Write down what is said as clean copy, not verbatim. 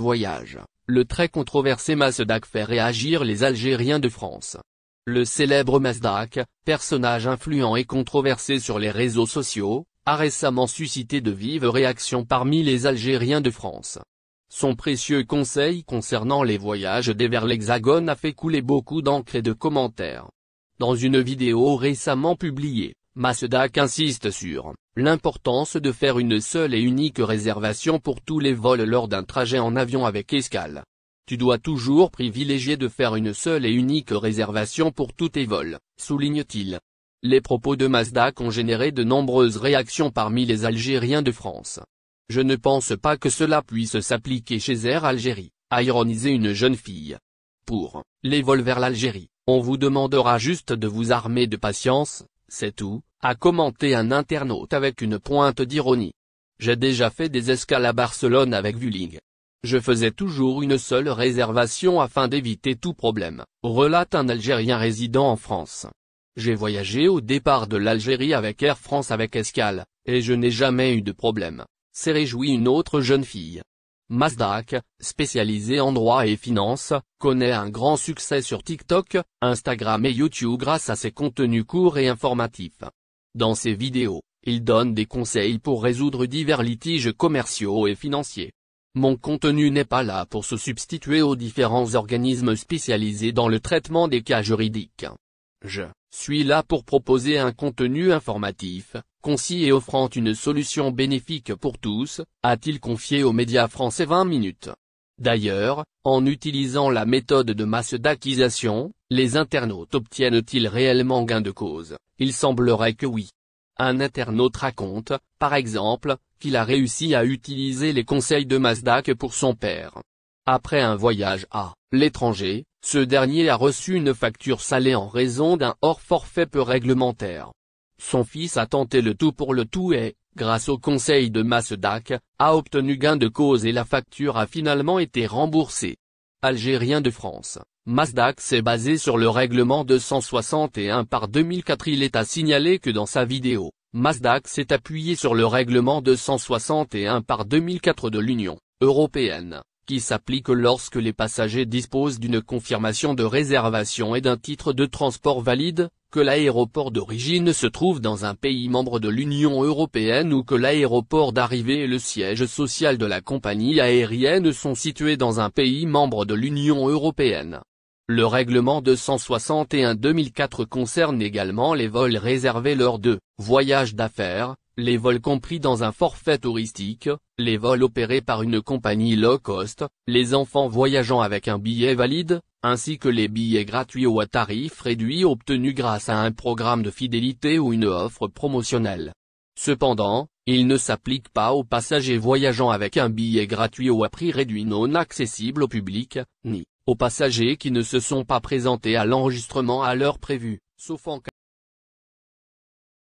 voyage, le très controversé Massedac fait réagir les Algériens de France. Le célèbre Massedac, personnage influent et controversé sur les réseaux sociaux, a récemment suscité de vives réactions parmi les Algériens de France. Son précieux conseil concernant les voyages vers l'Hexagone a fait couler beaucoup d'encre et de commentaires. Dans une vidéo récemment publiée, Massedac insiste sur l'importance de faire une seule et unique réservation pour tous les vols lors d'un trajet en avion avec escale. Tu dois toujours privilégier de faire une seule et unique réservation pour tous tes vols, souligne-t-il. Les propos de Massedac ont généré de nombreuses réactions parmi les Algériens de France. Je ne pense pas que cela puisse s'appliquer chez Air Algérie, a ironisé une jeune fille. Pour les vols vers l'Algérie, on vous demandera juste de vous armer de patience, c'est tout, a commenté un internaute avec une pointe d'ironie. J'ai déjà fait des escales à Barcelone avec Vueling. Je faisais toujours une seule réservation afin d'éviter tout problème, relate un Algérien résidant en France. J'ai voyagé au départ de l'Algérie avec Air France avec escale, et je n'ai jamais eu de problème, s'est réjouie une autre jeune fille. Massedac, spécialisé en droit et finance, connaît un grand succès sur TikTok, Instagram et YouTube grâce à ses contenus courts et informatifs. Dans ses vidéos, il donne des conseils pour résoudre divers litiges commerciaux et financiers. Mon contenu n'est pas là pour se substituer aux différents organismes spécialisés dans le traitement des cas juridiques. Je suis là pour proposer un contenu informatif, concis et offrant une solution bénéfique pour tous, a-t-il confié aux médias français 20 minutes. D'ailleurs, en utilisant la méthode de massedacisation, les internautes obtiennent-ils réellement gain de cause? Il semblerait que oui. Un internaute raconte, par exemple, qu'il a réussi à utiliser les conseils de Massedac pour son père. Après un voyage à l'étranger, ce dernier a reçu une facture salée en raison d'un hors-forfait peu réglementaire. Son fils a tenté le tout pour le tout et, grâce au conseil de Massedac, a obtenu gain de cause et la facture a finalement été remboursée. Algérien de France, Massedac s'est basé sur le règlement 261/2004. Il est à signaler que dans sa vidéo, Massedac s'est appuyé sur le règlement 261/2004 de l'Union européenne, qui s'applique lorsque les passagers disposent d'une confirmation de réservation et d'un titre de transport valide, que l'aéroport d'origine se trouve dans un pays membre de l'Union européenne ou que l'aéroport d'arrivée et le siège social de la compagnie aérienne sont situés dans un pays membre de l'Union européenne. Le règlement 261/2004 concerne également les vols réservés lors de voyages d'affaires, les vols compris dans un forfait touristique, les vols opérés par une compagnie low-cost, les enfants voyageant avec un billet valide, ainsi que les billets gratuits ou à tarif réduit obtenus grâce à un programme de fidélité ou une offre promotionnelle. Cependant, il ne s'applique pas aux passagers voyageant avec un billet gratuit ou à prix réduit non accessible au public, ni aux passagers qui ne se sont pas présentés à l'enregistrement à l'heure prévue, sauf en cas